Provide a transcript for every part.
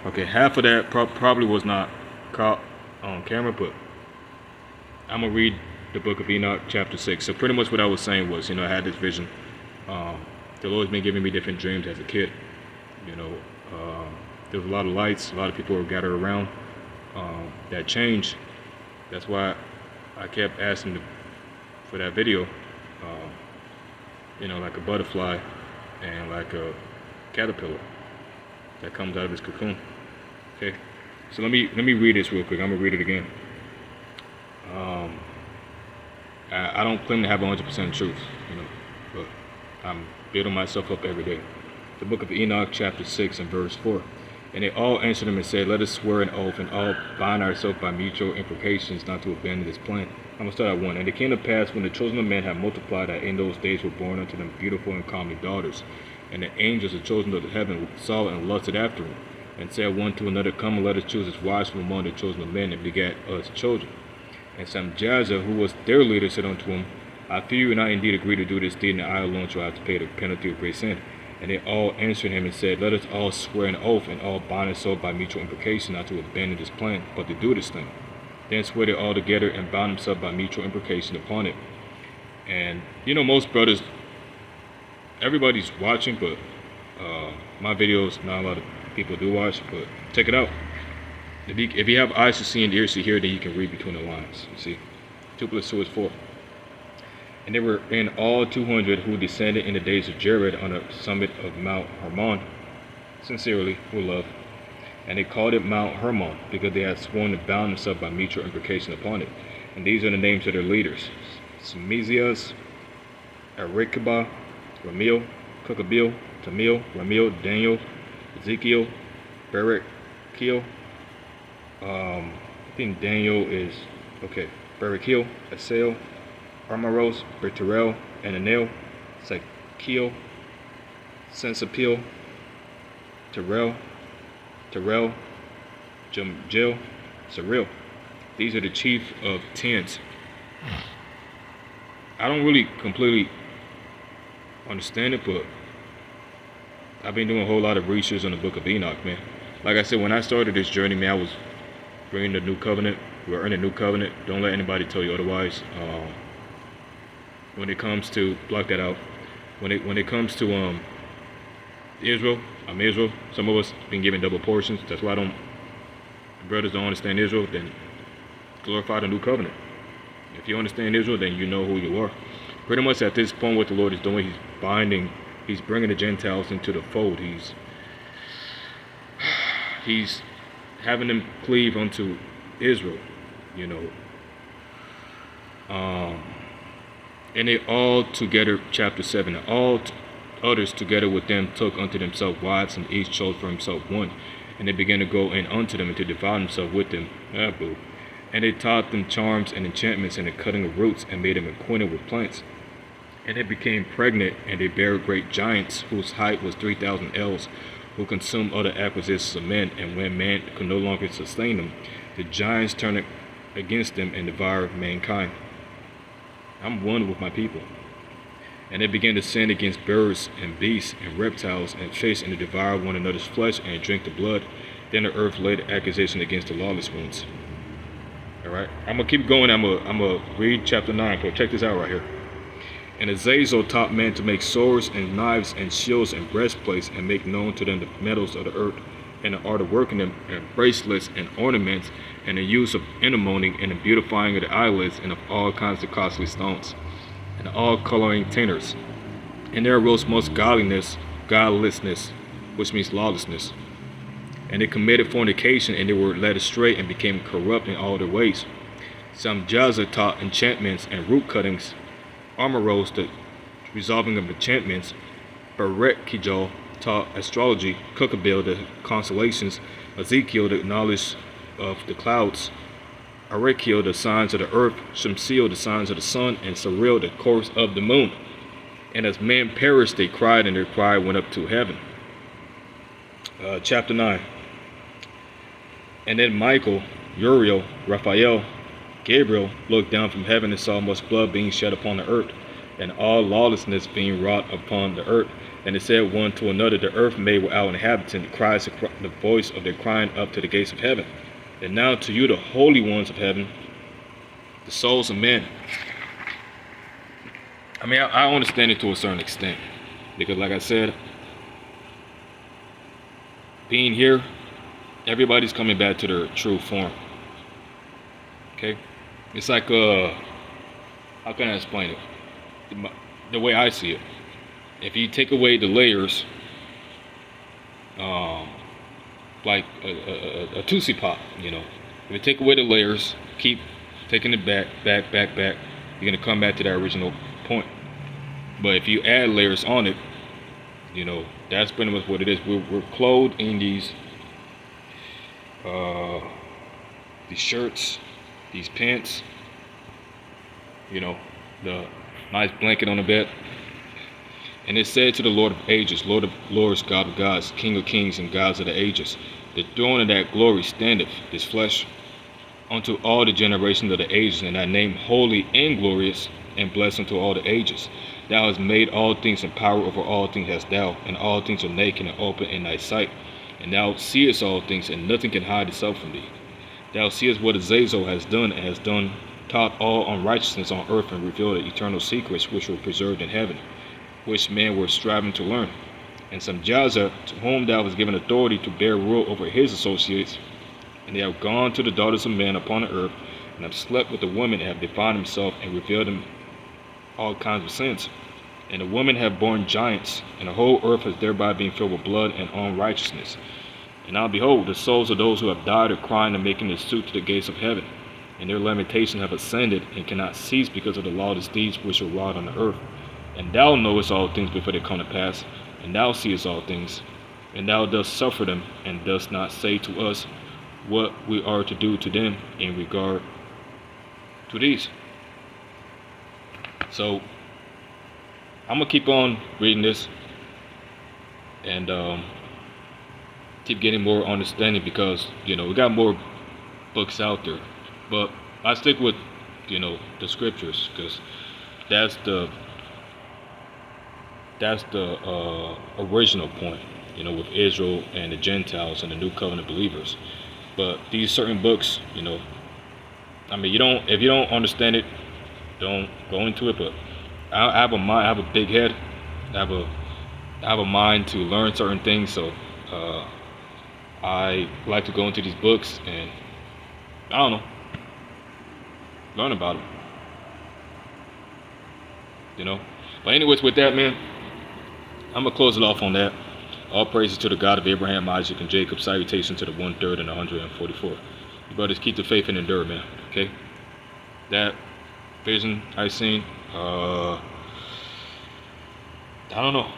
Okay, half of that probably was not caught on camera, but I'm gonna read the book of Enoch, chapter 6. So pretty much what I was saying was, I had this vision. The Lord's been giving me different dreams as a kid. You know, there was a lot of lights, a lot of people were gathered around. That changed. That's why I kept asking for that video. Like a butterfly and like a caterpillar that comes out of its cocoon. Okay, so let me read this real quick. I'm gonna read it again. I don't claim to have 100% truth, but I'm building myself up every day. The book of Enoch, chapter 6 and verse 4. And they all answered him and said, let us swear an oath and all bind ourselves by mutual imprecations not to abandon this plan. I'm going to start at 1. And it came to pass when the children of men had multiplied that in those days were born unto them beautiful and comely daughters. And the angels, the children of the heaven, saw and lusted after them, and said one to another, come and let us choose as wives from among the children of men, and begat us children. And Samjaza, who was their leader, said unto him, I fear you not indeed agree to do this deed, and I alone shall have to pay the penalty of great sin. And they all answered him and said, let us all swear an oath and all bind ourselves by mutual imprecation not to abandon this plan, but to do this thing. Then swore they all together and bound themselves by mutual imprecation upon it. And most brothers, everybody's watching, but my videos, not a lot of people do watch, but check it out. If you have eyes to see and ears to hear, then you can read between the lines. You see, 2 plus 2 is 4. And there were in all 200 who descended in the days of Jared on the summit of Mount Hermon, sincerely, with love. And they called it Mount Hermon, because they had sworn to bound themselves by mutual imprecation upon it. And these are the names of their leaders: Semizias, Arikabah, Ramiel, Kukabil, Tamil, Ramiel, Daniel, Ezekiel, Berechiel. I think Daniel is, okay, Berechiel, Asael, Armaros, Berturel, Ananel, Sakiel, Sensapil, Terrell, Jumjil, Saril. These are the chief of tens. I don't really completely understand it, but I've been doing a whole lot of research on the book of Enoch, man. Like I said, when I started this journey, man, I was bringing the new covenant. We're in the new covenant. Don't let anybody tell you otherwise. When it comes to, block that out. When it comes to Israel, I'm Israel. Some of us been given double portions. That's why the brothers don't understand Israel. Then glorify the new covenant. If you understand Israel, then you know who you are. Pretty much at this point, what the Lord is doing, He's bringing the Gentiles into the fold. He's having them cleave unto Israel, And they all together, chapter 7, and all others together with them took unto themselves wives, and each chose for himself one. And they began to go in unto them and to defile themselves with them. And they taught them charms and enchantments and the cutting of roots, and made them acquainted with plants. And they became pregnant, and they bare great giants, whose height was 3,000 ells, who consumed other acquisitions of men. And when man could no longer sustain them, the giants turned against them and devoured mankind. I'm one with my people. And they began to sin against birds and beasts and reptiles and fish, and to devour one another's flesh and drink the blood. Then the earth laid accusation against the lawless ones. Alright, I'm going to keep going. I'm going to read chapter 9. So check this out right here. And Azazel taught men to make swords and knives and shields and breastplates, and make known to them the metals of the earth, and the art of working them, and bracelets and ornaments, and the use of enamel and the beautifying of the eyelids, and of all kinds of costly stones, and all coloring tinctures. And there arose much godlessness, which means lawlessness. And they committed fornication, and they were led astray, and became corrupt in all their ways. Samjaza taught enchantments and root cuttings. Armaros, the resolving of enchantments. Berechiel taught astrology. Kukabil, the constellations. Ezekiel, the knowledge of the clouds. Arachiel, the signs of the earth. Shamsiel, the signs of the sun. And Saril, the course of the moon. And as men perished, they cried, and their cry went up to heaven. Chapter 9. And then Michael, Uriel, Raphael, Gabriel looked down from heaven and saw much blood being shed upon the earth, and all lawlessness being wrought upon the earth, And they said one to another, the earth made without inhabitant cries the voice of their crying up to the gates of heaven. And now to you, the holy ones of heaven, the souls of men. I mean, I understand it to a certain extent. Because like I said, being here, everybody's coming back to their true form. Okay? It's like, how can I explain it? The way I see it. If you take away the layers, like a Tootsie Pop, you know. If you take away the layers, keep taking it back, you're going to come back to that original point. But if you add layers on it, you know, that's pretty much what it is. We're clothed in these shirts, these pants, you know, the nice blanket on the bed. And it said to the Lord of ages, Lord of lords, God of gods, King of kings, and gods of the ages, the throne of that glory standeth, this flesh, unto all the generations of the ages, and thy name holy and glorious, and blessed unto all the ages. Thou hast made all things, and power over all things hast thou, and all things are naked and open in thy sight. And thou seest all things, and nothing can hide itself from thee. Thou seest what Azazel has done, and has done, taught all unrighteousness on earth, and revealed the eternal secrets which were preserved in heaven, which men were striving to learn. And Samjaza, to whom thou hast given authority to bear rule over his associates, and they have gone to the daughters of men upon the earth, and have slept with the women, and have defiled himself, and revealed them all kinds of sins. And the women have borne giants, and the whole earth has thereby been filled with blood and unrighteousness. And now behold, the souls of those who have died are crying and making their suit to the gates of heaven, and their lamentations have ascended, and cannot cease because of the lawless deeds which are wrought on the earth. And thou knowest all things before they come to pass, and thou seest all things, and thou dost suffer them, and dost not say to us what we are to do to them in regard to these. So I'm gonna keep on reading this and keep getting more understanding, because you know we got more books out there, but I stick with, you know, the scriptures, because that's the original point, you know, with Israel and the Gentiles and the New Covenant believers. But these certain books, you know, I mean, if you don't understand it, don't go into it. But I have a mind, I have a big head, I have a mind to learn certain things. So I like to go into these books and, I don't know, learn about them, you know. But anyways, with that, man, I'm going to close it off on that. All praises to the God of Abraham, Isaac, and Jacob. Salutation to the 1/3 and 144. You brothers keep the faith and endure, man. Okay? That vision I seen, I don't know.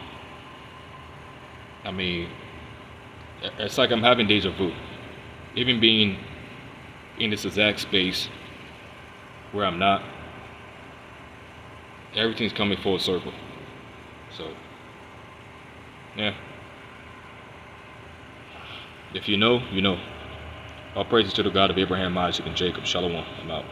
I mean, it's like I'm having deja vu. Even being in this exact space where I'm not, everything's coming full circle. So, yeah. If you know, you know. All praises to the God of Abraham, Isaac, and Jacob. Shalom. I'm out.